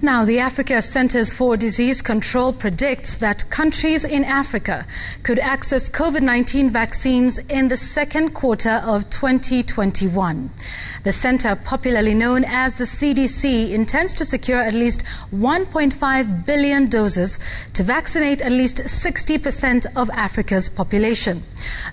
Now, the Africa Centers for Disease Control predicts that countries in Africa could access COVID-19 vaccines in the second quarter of 2021. The center, popularly known as the CDC, intends to secure at least 1.5 billion doses to vaccinate at least 60% of Africa's population.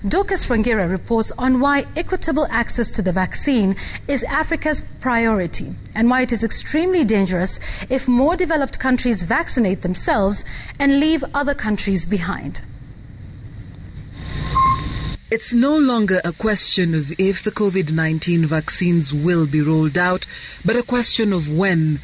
Dorcas Wangira reports on why equitable access to the vaccine is Africa's priority and why it is extremely dangerous if more developed countries vaccinate themselves and leave other countries behind. It's no longer a question of if the COVID-19 vaccines will be rolled out, but a question of when.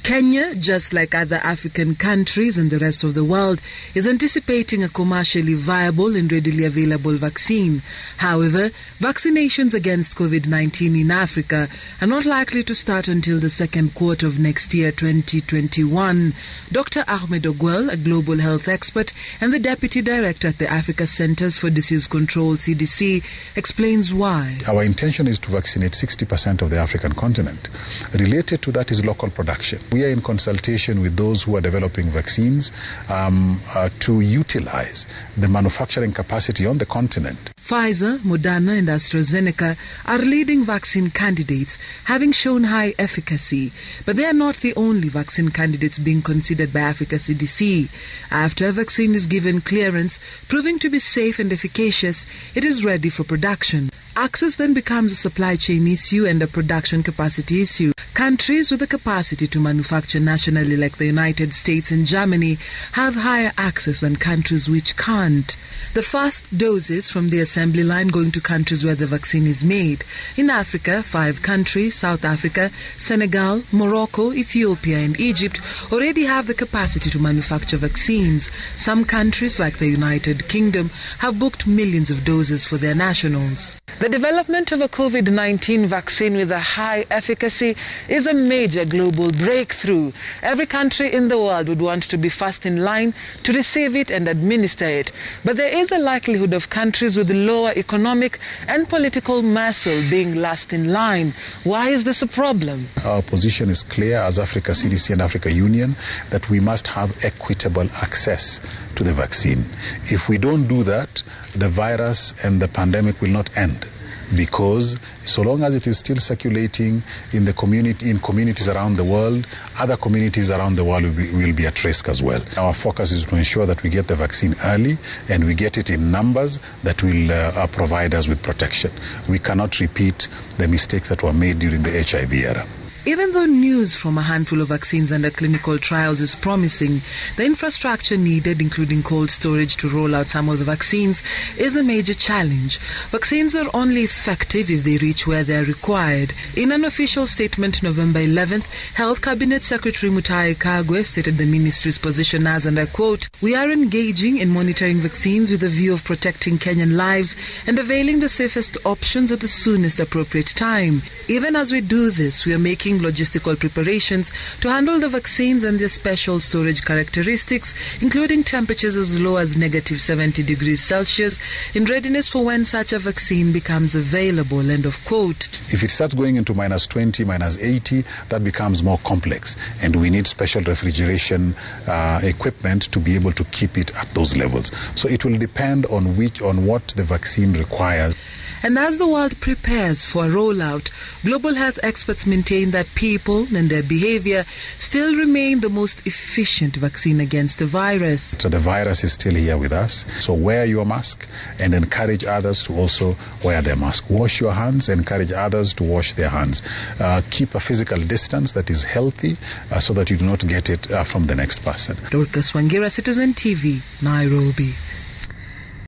Kenya, just like other African countries and the rest of the world, is anticipating a commercially viable and readily available vaccine. However, vaccinations against COVID-19 in Africa are not likely to start until the second quarter of next year, 2021. Dr. Ahmed Ogwell, a global health expert and the Deputy Director at the Africa Centers for Disease Control, CDC, explains why. Our intention is to vaccinate 60% of the African continent. Related to that is local production. We are in consultation with those who are developing vaccines to utilize the manufacturing capacity on the continent. Pfizer, Moderna and AstraZeneca are leading vaccine candidates, having shown high efficacy. But they are not the only vaccine candidates being considered by Africa CDC. After a vaccine is given clearance, proving to be safe and efficacious, it is ready for production. Access then becomes a supply chain issue and a production capacity issue. Countries with the capacity to manufacture nationally, like the United States and Germany, have higher access than countries which can't. The first doses from the assembly line going to countries where the vaccine is made. In Africa, 5 countries, South Africa, Senegal, Morocco, Ethiopia and Egypt, already have the capacity to manufacture vaccines. Some countries, like the United Kingdom, have booked millions of doses for their nationals. The development of a COVID-19 vaccine with a high efficacy is a major global breakthrough. Every country in the world would want to be first in line to receive it and administer it. But there is a likelihood of countries with lower economic and political muscle being last in line. Why is this a problem? Our position is clear as Africa CDC and Africa Union that we must have equitable access to the vaccine. If we don't do that, the virus and the pandemic will not end, because so long as it is still circulating in the community, in communities around the world, other communities around the world will be at risk as well. Our focus is to ensure that we get the vaccine early and we get it in numbers that will provide us with protection. We cannot repeat the mistakes that were made during the HIV era. Even though news from a handful of vaccines under clinical trials is promising, the infrastructure needed, including cold storage to roll out some of the vaccines, is a major challenge. Vaccines are only effective if they reach where they are required. In an official statement November 11th, Health Cabinet Secretary Mutahi Kagwe stated the ministry's position as, and I quote, "We are engaging in monitoring vaccines with a view of protecting Kenyan lives and availing the safest options at the soonest appropriate time. Even as we do this, we are making logistical preparations to handle the vaccines and their special storage characteristics, including temperatures as low as -70 degrees Celsius, in readiness for when such a vaccine becomes available," end of quote. If it starts going into -20, -80, that becomes more complex, and we need special refrigeration equipment to be able to keep it at those levels. So it will depend on what the vaccine requires. And as the world prepares for a rollout, global health experts maintain that people and their behavior still remain the most efficient vaccine against the virus. So the virus is still here with us. So wear your mask and encourage others to also wear their mask. Wash your hands, encourage others to wash their hands. Keep a physical distance that is healthy so that you do not get it from the next person. Dorcas Wangira, Citizen TV, Nairobi.